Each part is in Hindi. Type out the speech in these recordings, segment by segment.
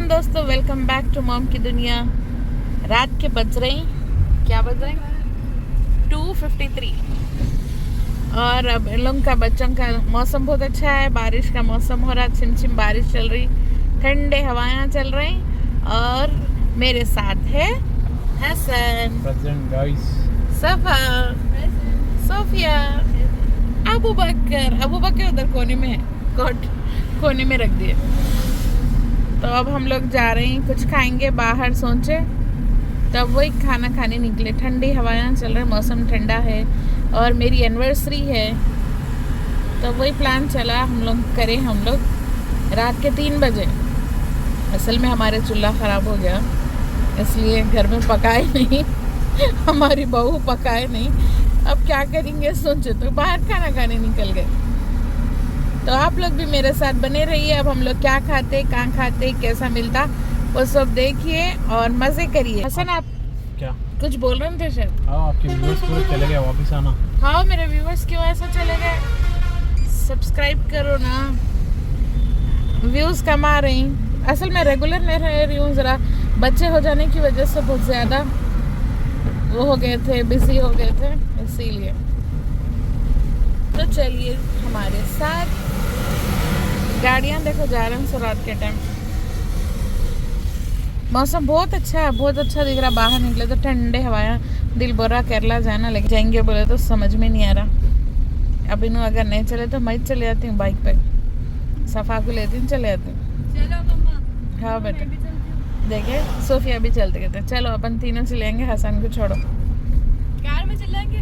अस्सलाम दोस्तों, वेलकम बैक टू मॉम की दुनिया। रात के बज रहे हैं, क्या बज रहे हैं 2:53 और अब इन लोग का बच्चों का मौसम बहुत अच्छा है। बारिश का मौसम हो रहा, छिमछिम बारिश चल रही, ठंडे हवाएं चल रही और मेरे साथ है हसन, सफा, सोफिया, अबू बकर उधर कोने में है, कोने में रख दिए। तो अब हम लोग जा रहे हैं, कुछ खाएंगे बाहर सोचे, तब वही खाना खाने निकले। ठंडी हवाएं चल रही, मौसम ठंडा है और मेरी एनिवर्सरी है, तो वही प्लान चला हम लोग रात के 3 बजे। असल में हमारे चूल्हा ख़राब हो गया, इसलिए घर में पकाए नहीं हमारी बहू पकाए नहीं। अब क्या करेंगे सोचे, तो बाहर खाना खाने निकल गए। तो आप लोग भी मेरे साथ बने रहिए। अब हम लोग क्या खाते, कहाँ खाते, कैसा मिलता, वो सब देखिए और मज़े करिए। हसन, आप क्या कुछ बोल रहे थे शायद? हाँ, आपके व्यूअर्स पूरे चले गए, वापस आना। हाँ, मेरे व्यूअर्स क्यों ऐसा चले गए? सब्सक्राइब करो ना, व्यूज़ कमा रही। असल में रेगुलर नहीं रह रही हूँ, ज़रा बच्चे हो जाने की वजह से बहुत ज़्यादा वो हो गए थे, बिजी हो गए थे, इसीलिए। तो चलिए हमारे साथ, गाड़ियाँ देखो जा रहे हैं रात के टाइम। मौसम बहुत अच्छा है, बहुत अच्छा दिख रहा। बाहर निकले तो ठंडे हवाएं, दिल बोरा केरला जाना लग जाएंगे बोले तो समझ में नहीं आ रहा। अब इन्हों अगर नहीं चले तो मैं चले जाती हूँ बाइक पे, सफ़ा को लेती हूँ, चले जाती हूँ। हाँ बेटा, देखे सोफिया भी चलते कहते चलो अपन तीनों चलेंगे, हसन को छोड़ो। कार में चलेंगे?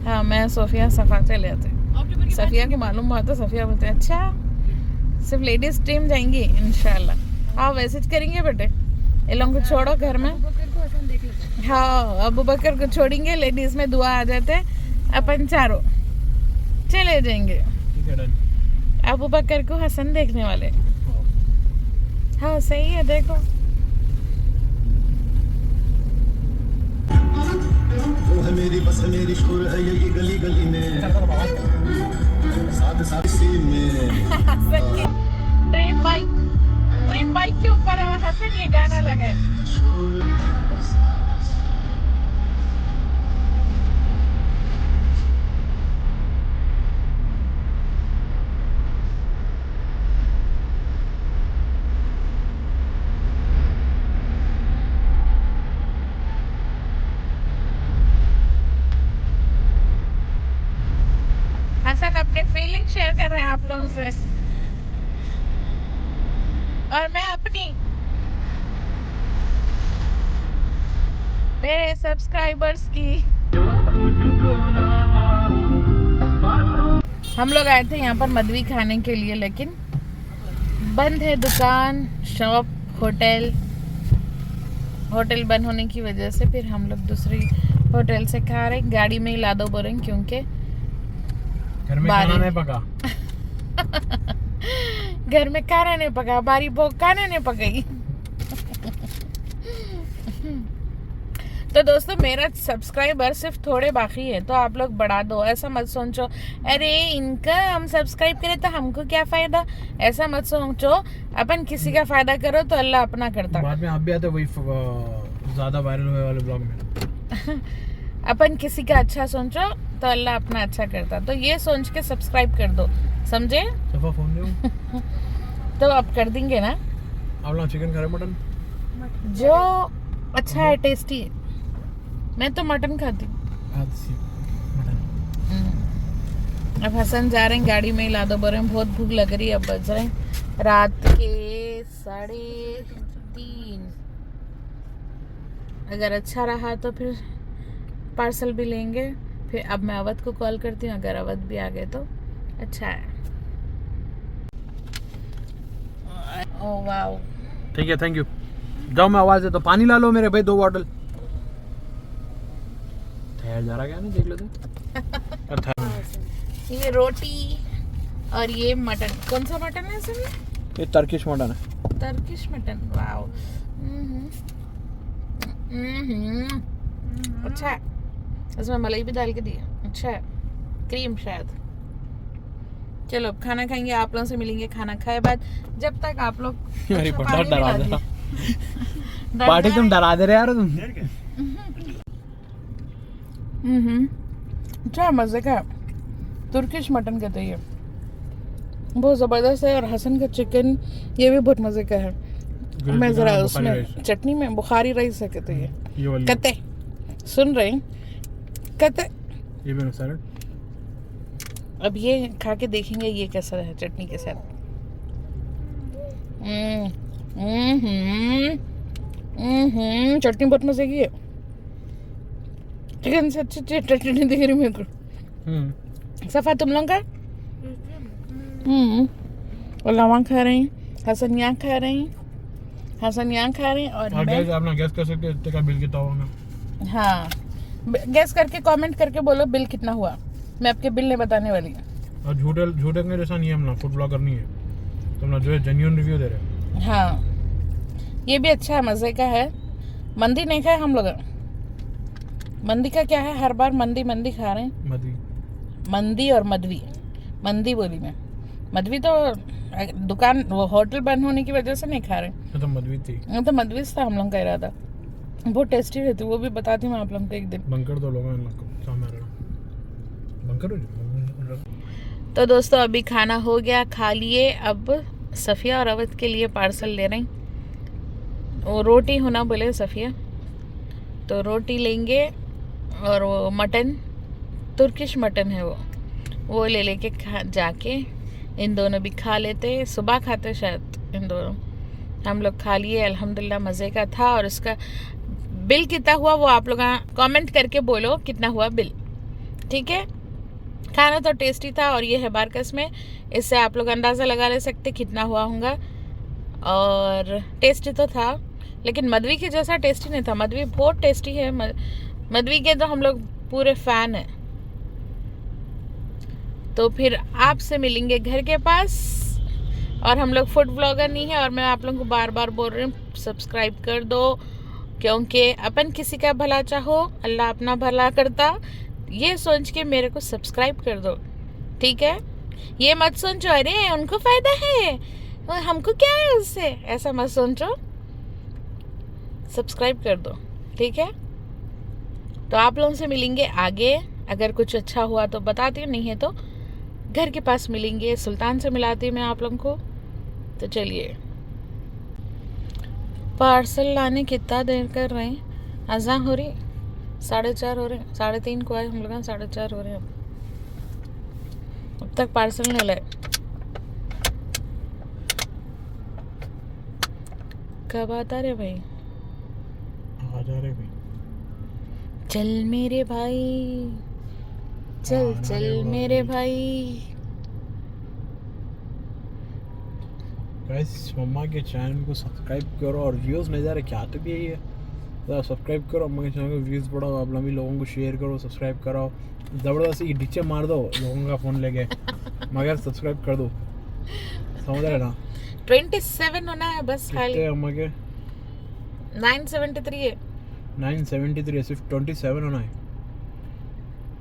हाँ, मैं सोफिया सफ़ा चले जाते। सफिया को मालूम हुआ तो सफिया बोलते अच्छा सिर्फ लेडीज टीम जाएंगी इंशाल्लाह। हाँ, वैसे करेंगे बेटे, इन लोगों को छोड़ो घर में। हाँ, अबू बकर को छोड़ेंगे, लेडीज में दुआ आ जाते, अपन चारों चले जाएंगे। अबू बकर को हसन देखने वाले। हाँ सही है, देखो वो है मेरी बस है मेरी शोर है ये गली गली में साथ साथ सी में हसन की ड्रीम बाइक के ऊपर है हसन, ये गाना लगा है। हसन अपने फीलिंग शेयर कर रहे हैं आप लोगों से, और मैं अपनी। मेरे सब्सक्राइबर्स की। हम लोग आए थे यहाँ पर मदवी खाने के लिए, लेकिन बंद है दुकान, शॉप, होटल बंद होने की वजह से फिर हम लोग दूसरी होटल से खा रहे। गाड़ी में ही ला दो बोरेंगे क्योंकि घर में खाना नहीं पका। घर में खाना नहीं पका, बारी भोग खाना नहीं पकाई। तो दोस्तों, मेरा सब्सक्राइबर सिर्फ थोड़े बाकी है, तो आप लोग बढ़ा दो। ऐसा मत सोचो अरे इनका हम सब्सक्राइब करें तो हमको क्या फायदा, ऐसा मत सोचो। अपन किसी का फायदा करो तो अल्लाह अपना करता। बाद में आप भी आते वही ज्यादा वायरल हुए वाले ब्लॉग में। अपन किसी का अच्छा सोचो तो अल्लाह अपना अच्छा करता, तो ये सोच के सब्सक्राइब कर दो, समझे? सफा फोन दो। तो अब कर देंगे ना। आप लोग चिकन खा रहे, मटन? जो अच्छा है, टेस्टी है। मैं तो मटन खाती हूँ। अब हसन जा रहे हैं, गाड़ी में ही ला दो बोल रहे हैं, बहुत भूख लग रही है। अब बज रहे हैं रात के 3:30। अगर अच्छा रहा तो फिर पार्सल भी लेंगे। फिर अब मैं अवध को कॉल करती हूँ, अगर अवध भी आ गए तो अच्छा है। ओह वाओ, ठीक है, थैंक यू। जाओ, मैं आवाज देता, पानी ला लो मेरे भाई 2 बॉटल। ठहर जा रहा क्या, नहीं देख लेते। ये रोटी और ये मटन। कौन सा मटन है सर? ये टर्किश मटन है। Turkish mutton, wow. अच्छा है, इसमें मलाई भी डाल के दी है, अच्छा है, क्रीम शायद। चलो अब खाना खाएंगे, आप लोगों से मिलेंगे खाना खाए बाद। जब तक आप लोग अरे बड़ा डरा दिया। पार्टी तुम डरा दे रहे यार तुम। अच्छा मजे का तुर्किश मटन कहते हैं ये, बहुत ज़बरदस्त है। और हसन का चिकन ये भी बहुत मज़े का है। मैं ज़रा उसमें चटनी में बुखारी राइस है कहते हैं ये वाली कहते, सुन रहे हैं कहते। ये भी सैलेड। अब ये खा के देखेंगे ये कैसा है चटनी के साथ। चटनी बहुत मज़े की है। चिकन से अच्छी चटनी दिख रही मेरे को। सफ़ा तुम लोग का और लवंग खा रहे हैं, हसन यहाँ खा रहे हैं, हसन यहाँ खा रहे हैं। और मैं गैस आप ना गैस कर सकते हैं इतने का बिल कितना होगा। हाँ गैस करके कमेंट करके बोलो बिल कितना हुआ, मैं आपके बिल नहीं बताने वाली हूँ। और झूठे के जैसा नहीं है, हम ना फूड ब्लॉगर नहीं है, तुम ना जो है जेन्युइन रिव्यू दे रहे हैं। हाँ ये भी अच्छा है, मज़े का है। मंदी नहीं खाए हम लोग। मंदी का क्या है, हर बार मंदी खा रहे हैं। मंदी और मदवी, मंदी बोली मैं, मदवी तो दुकान वो होटल बंद होने की वजह से नहीं खा रहे। तो मदवी थी, वो तो मदवी था हम लोग का इरादा। बहुत टेस्टी रहती, वो भी बताती हूँ आप लोग को एक दिन। बंकर तो लोग बंकर। तो दोस्तों अभी खाना हो गया, खा लिए। अब सफ़िया और अवध के लिए पार्सल ले रहे हैं। वो रोटी होना बोले सफ़िया, तो रोटी लेंगे और वो मटन, तुर्किश मटन है वो ले लेके जाके इन दोनों भी खा लेते। सुबह खाते शायद इन दोनों, हम लोग खा लिए अल्हम्दुलिल्लाह, मज़े का था। और उसका बिल कितना हुआ वो आप लोग कमेंट करके बोलो कितना हुआ बिल, ठीक है। खाना तो टेस्टी था और ये है बारकस में, इससे आप लोग अंदाज़ा लगा ले सकते कितना हुआ होगा। और टेस्टी तो था लेकिन मदवी के जैसा टेस्टी नहीं था। मदवी बहुत टेस्टी है, मदवी के तो हम लोग पूरे फ़ैन हैं। तो फिर आपसे मिलेंगे घर के पास। और हम लोग फूड ब्लॉगर नहीं है, और मैं आप लोगों को बार बार बोल रही हूँ सब्सक्राइब कर दो, क्योंकि अपन किसी का भला चाहो अल्लाह अपना भला करता, ये सोच के मेरे को सब्सक्राइब कर दो, ठीक है। ये मत सोचो अरे उनको फ़ायदा है हमको क्या है उससे, ऐसा मत सोचो, सब्सक्राइब कर दो, ठीक है। तो आप लोगों से मिलेंगे आगे, अगर कुछ अच्छा हुआ तो बताती हूँ, नहीं है तो घर के पास मिलेंगे। सुल्तान से मिलाती हूँ मैं आप लोगों को। तो चलिए, पार्सल लाने कितना देर कर रहे हैं, अज़ान हो रही, 4:30 हो रहे हैं, 3:30 को आए हम लोग, 4:30 हो रहे हैं अब तक पार्सल नहीं लाए। कब आता रे भाई, आ जा रहे भाई, चल मेरे भाई, चल चल मेरे भाई। गाइस मम्मा के चैनल को सब्सक्राइब करो, और व्यूज़ नहीं जा रहे, क्या तो भी यही है, तो सब्सक्राइब करो अम्मा के चैनल को, व्यूज़ बढ़ाओ, आप भी लोगों को शेयर करो, सब्सक्राइब करो, ज़बरदस्ती डीचे मार दो लोगों का फ़ोन लेके, मगर सब्सक्राइब कर दो, समझ रहे ना। 27 होना है बस खाली, अम्मा के 973 है, 973 सिर्फ 27 होना है।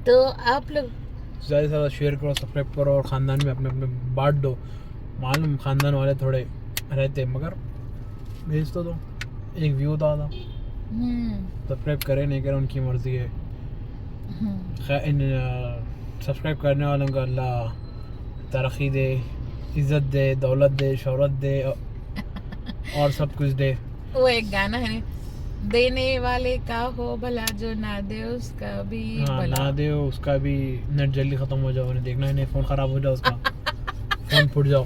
तो आप लोग ज़्यादा से ज़्यादा शेयर करो, सब्सक्राइब करो, और ख़ानदान में अपने अपने बांट दो। मालूम ख़ानदान वाले थोड़े रहते, मगर भेज तो दो, एक व्यू तो आता। सब्सक्राइब करें नहीं करें उनकी मर्ज़ी है। सब्सक्राइब करने वालों को अल्लाह तरक्की दे, इज़्ज़त दे, दौलत दे, शोहरत दे, और सब कुछ दे। वो एक गाना है, देने वाले का हो भला, जो ना दे उसका भी भला। ना दे उसका भी, नेट जल्दी ख़त्म हो जाओ, देखना ही नहीं, फ़ोन ख़राब हो जाओ उसका, फ़ोन फूट जाओ,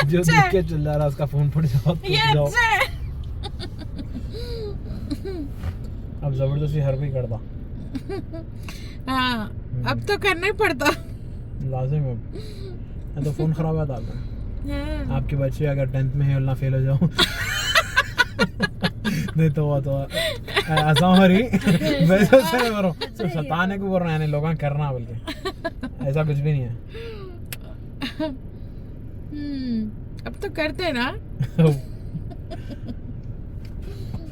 जो देख के चल रहा है उसका फ़ोन फूट जाओ, अब ज़बरदस्ती हर कोई करता। हाँ अब तो करना ही पड़ता, लाजिम है, तो फ़ोन ख़राब है आपका। आपके बच्चे अगर 10th में है, अल्लाह फेल हो जाओ नहीं तो वो तो ऐसा हो रही वैसे से नहीं करो, सिर्फ सताने को बोल रहे हैं, लोगों करना बोल के, ऐसा कुछ भी नहीं है। अब तो करते हैं ना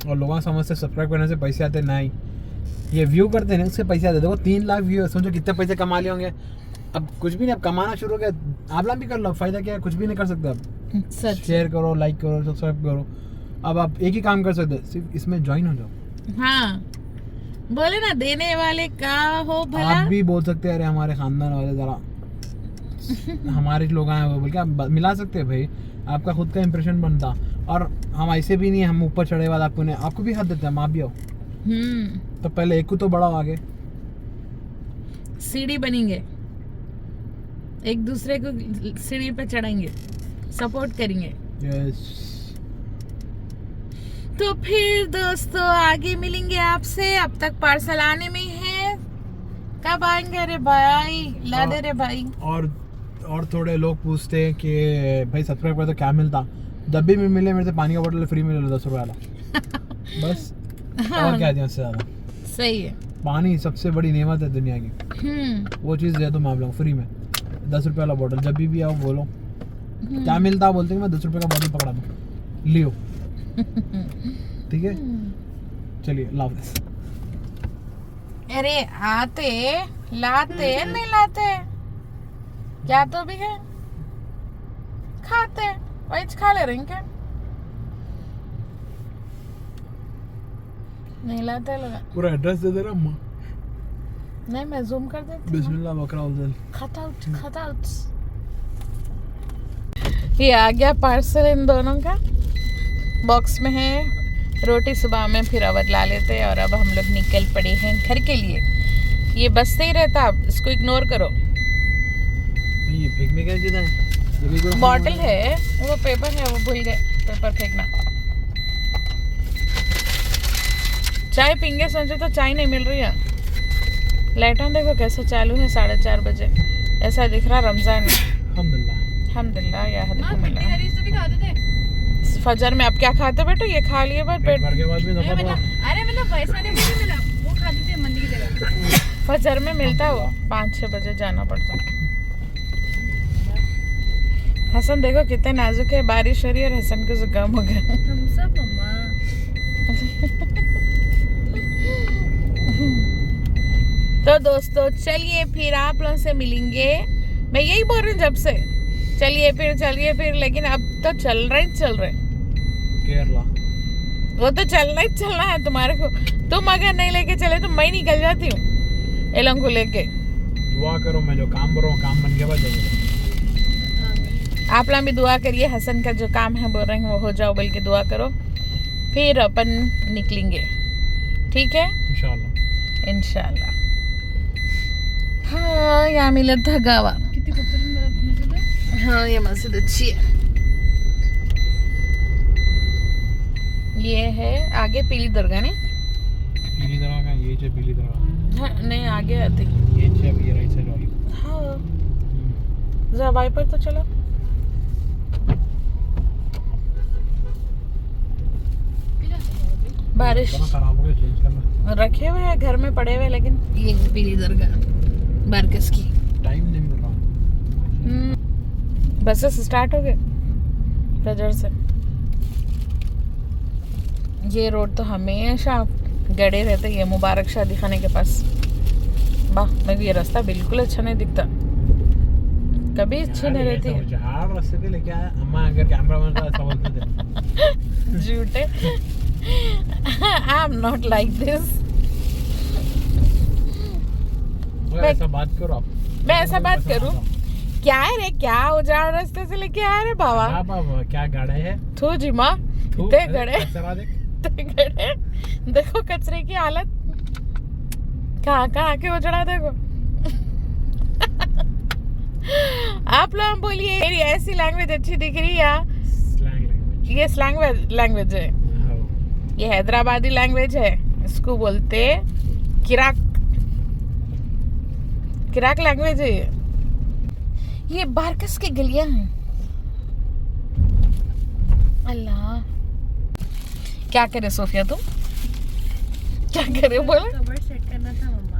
और लोगों समझते सब्सक्राइब करने से पैसे आते, नहीं, ये व्यू करते हैं उससे पैसे आते। देखो 3 लाख व्यू, सोचो कितने पैसे कमा लिए होंगे। अब कुछ भी नहीं, अब कमाना शुरू हो गया, आप लोग भी कर लो, फ़ायदा क्या है, कुछ भी नहीं कर सकते अब। सच शेयर करो, लाइक करो, सब्सक्राइब करो। अब आप एक ही काम कर सकते हैं, सिर्फ इसमें ज्वाइन हो जाओ। हाँ, बोले ना देने वाले का हो भला। आप भी बोल सकते हैं अरे हमारे खानदान वाले जरा हमारे लोग आए वो बोल के आप मिला सकते हैं भाई, आपका खुद का इंप्रेशन बनता। और हम ऐसे भी नहीं है हम ऊपर चढ़े बाद आपको भी हाथ देते हैं, हम आप भी आओ। तो पहले एक को तो बढ़ाओ आगे, सीढ़ी बनेंगे, एक दूसरे को सीढ़ी पे चढ़ाएंगे, सपोर्ट करेंगे। यस। तो फिर दोस्तों आगे मिलेंगे आपसे, अब तक पार्सल आने में है, कब आएंगे रे भाई, ला दे रे भाई। और थोड़े लोग पूछते हैं कि भाई सब्सक्राइब कर तो क्या मिलता, जब भी मिले मेरे से पानी का बोतल फ्री में ले लो 10 रुपये वाला बस। और क्या दें उससे ज्यादा। सही है। पानी सबसे बड़ी नेमत है दुनिया की, वो चीज़ दे दो मैं आप लोग फ्री में, 10 रुपये वाला बोतल। जब भी आओ बोलो क्या मिलता, बोलते हैं मैं 10 रुपये का बोतल पकड़ा दूँ, लियो। ठीक है, चलिए लाओ। अरे आते लाते नहीं लाते, क्या तो भी है, खाते वही खा ले रहे हैं क्या, नहीं लाते लगा। पूरा एड्रेस दे दे रहा अम्मा। नहीं मैं जूम कर देती हूँ। बिस्मिल्लाह बकरा उजल। खत आउट। ये आ गया पार्सल इन दोनों का, बॉक्स में है। रोटी सुबह में फिर अवर ला लेते हैं और अब हम लोग निकल पड़े हैं घर के लिए। ये बसते ही रहता, आप इसको इग्नोर करो। ये फेंकने का किधर है? बॉटल है, वो पेपर है, वो भूल गए पेपर फेंकना। चाय पीएंगे सोचे तो चाय नहीं मिल रही है। लाइटां देखो कैसे चालू है 4:30 बजे, ऐसा दिख रहा रमजान में। अल्हम्दुलिल्लाह या हरीश तो भी खाते थे फजर में। आप क्या खाते बेटे? ये खा लिए बार पेट भर के बाद भी दफा दो। अरे मतलब वैसा नहीं मिला, वो खाते थे मंदी की जगह। फजर में मिलता हो, 5-6 बजे जाना पड़ता। हसन देखो कितने नाजुक है, बारिश हो रही है और हसन को जुकाम हो गया। हम सब मम्मा तो दोस्तों चलिए फिर आप लोगों से मिलेंगे। मैं यही बोल रही हूँ जब से, चलिए फिर, लेकिन अब तो चल रहे केरला वो तो चलना ही चलना है तुम्हारे को। तुम अगर नहीं लेके चले तो मैं निकल जाती हूँ एलों को लेके। दुआ करो, मैं जो काम कर रहा हूँ काम बन के बाद जाइए। आप लोग भी दुआ करिए, हसन का जो काम है बोल रहे हैं वो हो जाओ, बल्कि दुआ करो, फिर अपन निकलेंगे। ठीक है इंशाल्लाह। हाँ यहाँ मिला था गावा। कितनी खूबसूरत मस्जिद है। हाँ ये मस्जिद अच्छी है। ये है आगे पीली दरगाह नहीं? पीली दरगाह का ये है, पीली दरगाह। हाँ नहीं आगे आती ये है, अभी राइट साइड वाली। हाँ जरा वाइपर तो चलो। बारिश खराब हो गया, चेंज करना। रखे हुए हैं घर में पड़े हुए, लेकिन ये पीली दरगाह बारकस की। टाइम नहीं मिल रहा। बसेस स्टार्ट हो गए फजर से। ये रोड तो हमेशा गड़े रहते, ये मुबारक शाह दिखाने के पास। वाह मेरे को ये रास्ता बिल्कुल अच्छा नहीं दिखता, कभी अच्छी नहीं रहती है। जहां रास्ते पे लेके आया अम्मा, अगर कैमरा मैन था बोलते थे झूठे। I am not like this. ऐसा बात करो आप। मैं ऐसा बात करूं? क्या है रे, क्या उजाड़ रास्ते से लेके आया रे बाबा। बाबा क्या गाड़ा है? थू जी माँ ते गड़े, देख। ते गड़े देखो कचरे की हालत, कहाँ कहाँ के उजड़ा देखो। आप लोग बोलिए मेरी ऐसी लैंग्वेज अच्छी दिख रही है? ये स्लैंग लैंग्वेज है, ये हैदराबादी लैंग्वेज है, इसको बोलते किराक लैंग्वेज है ये बारकस की गलियां हैं। अल्लाह क्या करे सोफिया, तुम क्या करे बोलो? कबर्ड सेट करना था मम्मा।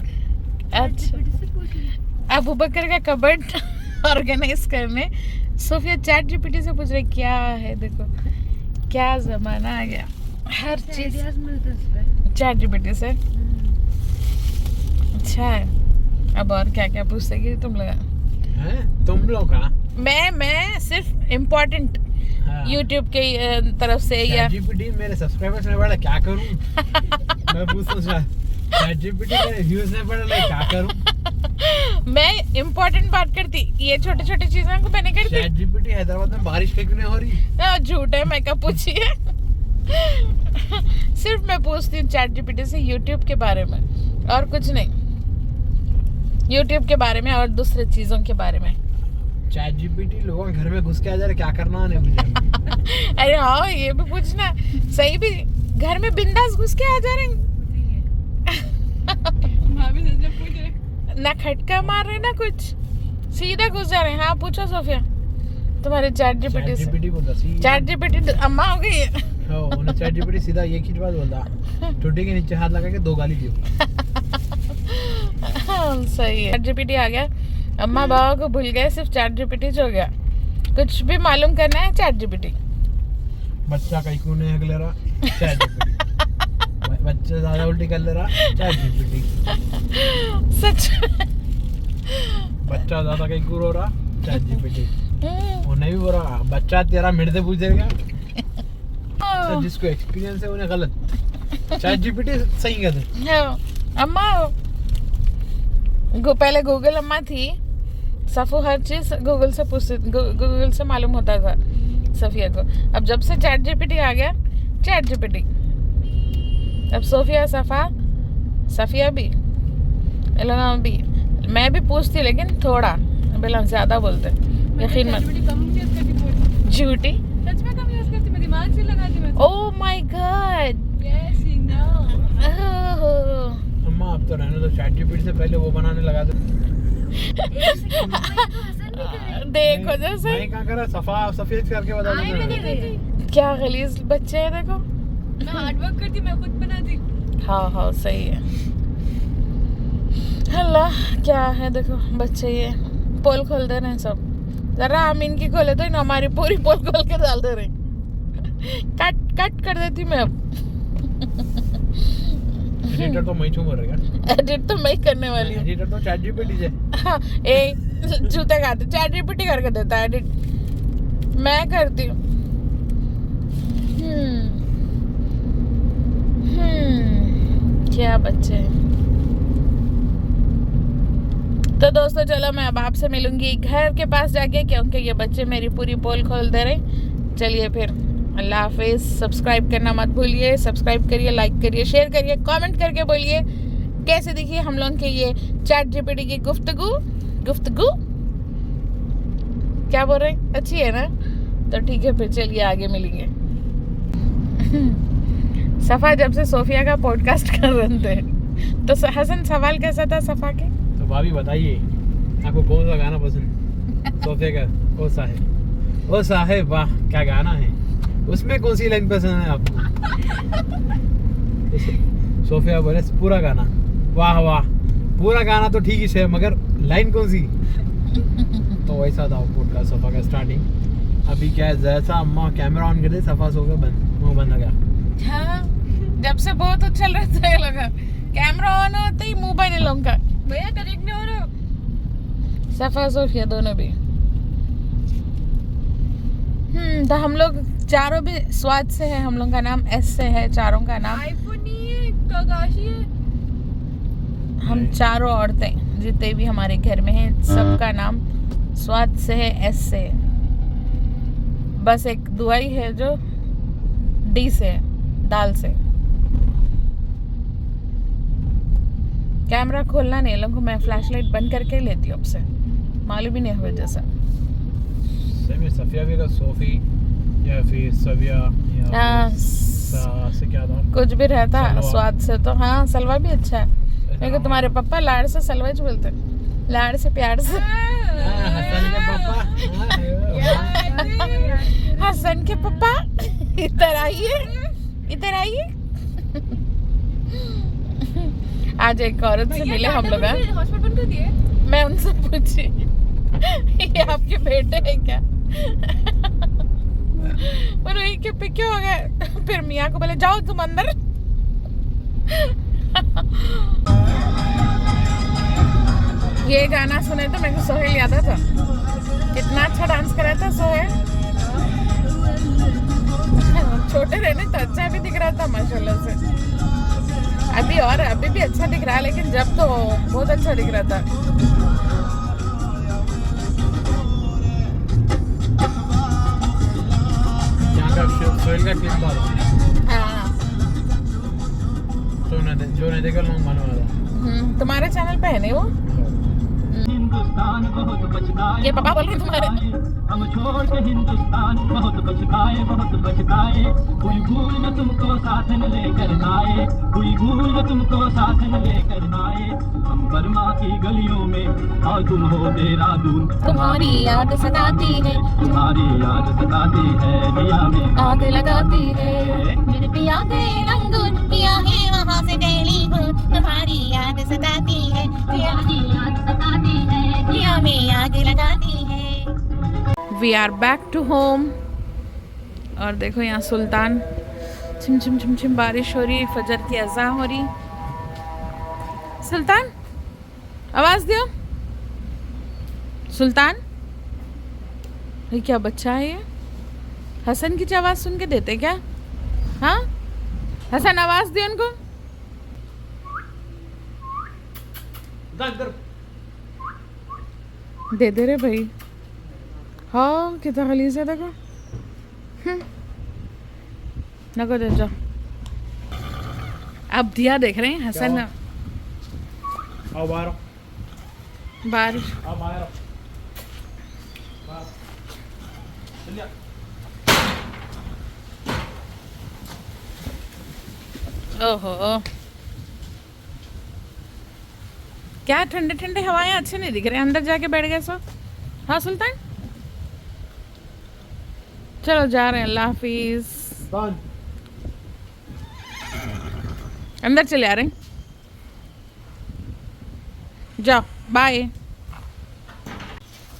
अच्छा अबू बकर का कबर्ड ऑर्गेनाइज करने सोफिया चैट जीपीटी से पूछ रही क्या है। देखो क्या जमाना आ गया, हर चीज मिलते हैं चैट जीपीटी से। अच्छा है, अब और क्या क्या पूछ सकेगी तुम लोग? तुम लोग का मैं सिर्फ इम्पोर्टेंट हाँ। YouTube के तरफ से या ChatGPT मेरे सब्सक्राइबर्स ने बढ़ा, क्या करूं? मैं पूछता हूँ ChatGPT मेरे व्यूज ने बढ़ा, क्या करूं? मैं इम्पोर्टेंट बात करती, ये छोटे छोटे चीजों को मैंने करती। ChatGPT हैदराबाद में बारिश क्यों नहीं हो रही? झूठ है, मैं क्या पूछी है। सिर्फ मैं पूछती हूँ ChatGPT से YouTube के बारे में और कुछ नहीं, YouTube के बारे में और दूसरे चीजों के बारे में। ChatGPT लोगों के घर में घुस के आ जा रहे, क्या करना है मुझे? अरे हाँ, ये भी पूछना सही, भी घर में बिंदास घुस के आ जा रहे हैं, भाभी से जब पूछ रहे ना खटका मार रहे ना कुछ, सीधा घुस जा रहे हैं। हाँ पूछो सोफिया तुम्हारे ChatGPT से। ChatGPT बोलता सी ChatGPT अम्मा हो गई है। हाँ, उन्हें ChatGPT सीधा एक ही बात बोलता, टोटी के नीचे हाथ लगा के 2 गाली दियो। सही है, ChatGPT आ गया, अम्मा बाबा को भूल गए, सिर्फ ChatGPT हो गया। कुछ भी मालूम करना है ChatGPT। बच्चा कहीं क्यों नहीं हग ले रहा, ChatGPT। बच्चा ज्यादा उल्टी कर ले रहा, ChatGPT। सच। बच्चा ज्यादा कहीं क्यों रो रहा, ChatGPT। उन्हें भी बोला बच्चा तेरा मेरे से पूछेगा, तो जिसको एक्सपीरियंस है उन्हें गलत, ChatGPT सही कहते। हाँ, अम्मा पहले गूगल अम्मा थी, सफू हर चीज गूगल से पूछती, गूगल से मालूम होता था सफिया को। अब जब से ChatGPT आ गया, ChatGPT, अब सोफिया सफिया भी, एलोना भी, मैं भी पूछती लेकिन थोड़ा, बिल्कुल ज्यादा बोलते, यकीन मत। ChatGPT कम यूज करती बोल, झूठी, सच में कम यूज करती, मैं दिमाग से लगाती मैं। Oh my God. Yes you know. अम्मा अब तो रहने दो, ChatGPT से पहले वो बनाने लगा दो। देखो जैसे मैं कहाँ करा, सफेद करके बता आई दो। मैंने करती, क्या गलीज बच्चे हैं, देखो। मैं हार्ड वर्क करती, मैं खुद बनाती। हाँ हाँ सही है। अल्लाह क्या है, देखो बच्चे ये पोल खोल दे रहे हैं सब, जरा हम इनकी खोले तो इन हमारी पूरी पोल खोल के डाल दे रहे हैं। कट कर देती मैं अब। एडिटर तो मैं बोल रहा, एडिट तो मैं ही करने वाली हूँ। एडिटर तो ChatGPT से। हाँ, जूते खाते ChatGPT करके देता है एडिट, मैं करती हूँ। क्या बच्चे हैं। तो दोस्तों चलो मैं अब आपसे मिलूंगी घर के पास जाके, क्योंकि ये बच्चे मेरी पूरी पोल खोल दे रहे। चलिए फिर, अल्लाह हाफिज। सब्सक्राइब करना मत भूलिए, सब्सक्राइब करिए, लाइक करिए, शेयर करिए, कमेंट करके बोलिए कैसे दिखी हम लोग के ये ChatGPT की गुफ्तगू क्या बोल रहे हैं, अच्छी है ना? तो ठीक है फिर, चलिए आगे मिलेंगे। सफ़ा जब से सोफिया का पॉडकास्ट कर रहे थे, तो हसन सवाल कैसा था सफ़ा के? तो भाभी बताइए आपको कौन सा गाना पसंद, सोफिया का कौन सा है? ओ साहेब वाह क्या गाना है, उसमें कौन सी लाइन पसंद है आपको? सोफिया बोले पूरा गाना, वाह वाह पूरा गाना तो ठीक ही है, मगर लाइन कौन सी? तो वैसा था पॉडकास्ट सफ़ा का स्टार्टिंग। अभी क्या है, जैसा अम्मा कैमरा ऑन कर दे सफ़ा सो गया, मुँह बंद हो गया। हाँ, जब से बहुत उछल रहे थे ये लोग, कैमरा ऑन होते ही मुंह बने लोगों का। भैया कनेक्ट नहीं हो रहा। सफ़ा सोफिया दोनों भी। तो हम लोग चारों भी स्वाद से है, हम लोग का नाम S से है, चारों का नाम। आईफोन नहीं है, काकाशी है। हम चारों औरतें जितने भी हमारे घर में हैं, सबका नाम स्वाद से है, S से है। बस एक दुआई है जो D से है, दाल से। कैमरा खोलना नहीं लोगों को, मैं फ्लैशलाइट बंद करके लेती हूँ अब से, मालूम ही नहीं हुआ जैसा। सफिया भी का सोफी या फिर सविया या हाँ, से क्या था, कुछ भी रहता सलवा। स्वाद से तो। हाँ सलवा भी अच्छा है, लेकिन तुम्हारे पापा लाड़ से सलवा ही बोलते हैं, लाड़ से प्यार से। हसन के पापा, हसन के पापा इधर आइए, इधर आइए। आज एक औरत से मिले हम लोग। हॉस्पिटल बंद कर दिए। मैं उनसे पूछी ये आपके बेटे हैं क्या? पर वही के पे क्यों हो गए? फिर मियाँ को बोले जाओ तुम अंदर। ये गाना सुने तो मेरे को सोहेल याद आता। कितना अच्छा डांस कर रहा था सोहेल। रहने तो अच्छा भी दिख रहा था माशाल्लाह से। अभी भी अच्छा दिख रहा है, लेकिन जब तो बहुत अच्छा दिख रहा था। यहाँ का सोहेल का क्लिप डालो। हाँ जो नहीं देखा लोग मालूम वाला। तुम्हारे चैनल पे है नहीं वो? हिंदुस्तान बहुत पछताए, ये पापा बोल रहे हैं तुम्हारे। हम छोड़ के हिंदुस्तान बहुत पछताए, कोई भूल न तुमको साथ न लेकर आए, कोई भूल न तुमको साथ न लेकर आए। हम बर्मा की गलियों में और तुम हो देहरादून, तुम्हारी याद सताती है, तुम्हारी याद सताती है, दिया में आग लगाती है, मेरे पिया के रंगून किया है वहाँ से टेलीफोन, तुम्हारी याद सताती है, पिया की याद सताती है, पिया में आग लगाती है। We are back to home. और देखो यहाँ सुल्तान, छिम छिम छिम छिम बारिश हो रही, फजर की अज़ान हो रही। सुल्तान आवाज दियो। सुल्तान, ये क्या बच्चा है ये? हसन की आवाज सुन के देते क्या? हाँ हसन, आवाज दियो उनको। दे दे रे भाई। हाँ कितना गलीज़ है देखो। नको दे जाओ। अब दिया देख रहे हैं हसन। आओ बाहर आओ। बारिश। आओ बाहर आओ। चलिए। ओहो, क्या ठंडे ठंडे हवाएं अच्छे नहीं दिख रहे। अंदर जाके बैठ गए सो। हाँ सुल्तान, चलो जा रहे हैं। अल्लाह हाफिज। अंदर चले आ रहे हैं। जाओ बाय।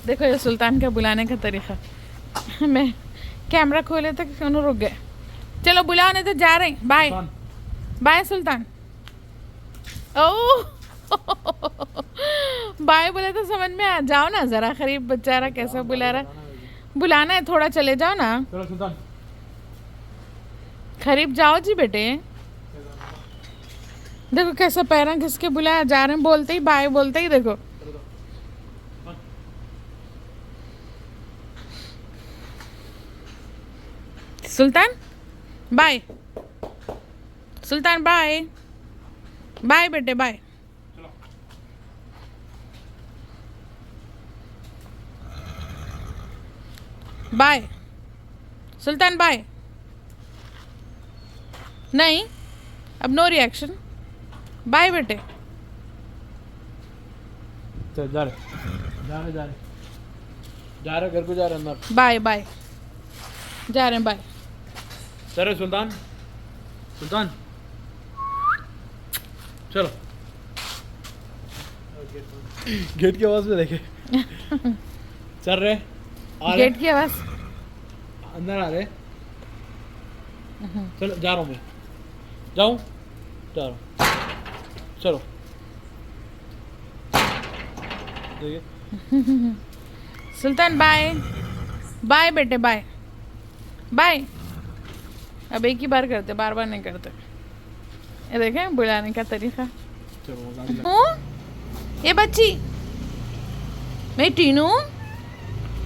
देखो ये सुल्तान का बुलाने का तरीका। मैं कैमरा खोले तक क्यों रुक गए। चलो बुलाओ, नहीं तो जा रहे हैं। बाय बाय सुल्तान। ओह बाय बोले तो समझ में आ जाओ ना जरा। खरीब बेचारा कैसा बुला रहा। बुलाना है थोड़ा, चले जाओ ना। चलो सुल्तान। खरीब जाओ जी बेटे। देखो कैसा पैरा घिसके बुलाया जा रहे हैं। बोलते ही बाय, बोलते ही देखो। सुल्तान बाय। सुल्तान बाय। बाय बेटे बाय। बाय सुल्तान बाय। नहीं अब नो रिएक्शन। बाय बेटे। चल जा रहे घर को जा रहे अंदर। बाय बाय जा रहे हैं। बाय। चलो सुल्तान। सुल्तान चलो। गेट की आवाज में देखे। चल रहे गेट की आवाज। अंदर आ रहे। चलो जा रहा हूँ मैं। जाऊँ जा रहा हूँ। चलो देखिए। सुल्तान बाय। बाय बेटे बाय। बाय। अब एक ही बार करते, बार बार नहीं करते। ये देखें बुलाने का तरीका। चलो ये बच्ची मैं टीनू।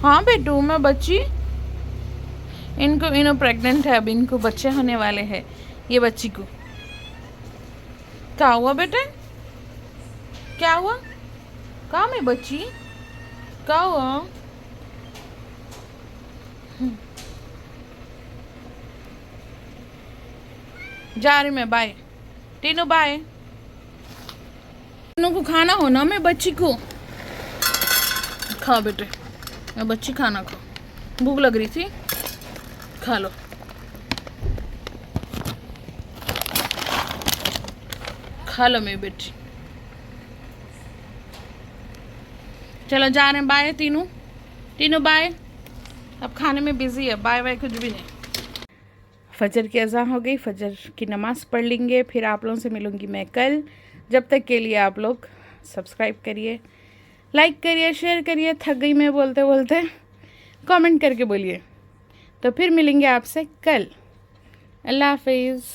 हाँ बेटू मैं बच्ची। इनको प्रेग्नेंट है, अब इनको बच्चे होने वाले हैं। ये बच्ची को क्या हुआ बेटे? क्या हुआ? कहाँ में बच्ची? क्या हुआ? जा रही मैं। Bye Tinu bye. टीनू को खाना हो ना, मैं बच्ची को। खाओ बेटे, मैं बच्ची खाना खाओ। भूख लग रही थी, खा लो। खा लो मेरी बेटी। चलो जा रहे हैं। बाय तीनू। तीनू बाय। अब खाने में बिजी है। बाय बाय कुछ भी नहीं। फजर की अज़ान हो गई, फजर की नमाज़ पढ़ लेंगे, फिर आप लोगों से मिलूंगी मैं कल। जब तक के लिए आप लोग सब्सक्राइब करिए, लाइक करिए, शेयर करिए। थक गई मैं बोलते बोलते। कमेंट करके बोलिए। तो फिर मिलेंगे आपसे कल। अल्लाह हाफिज़।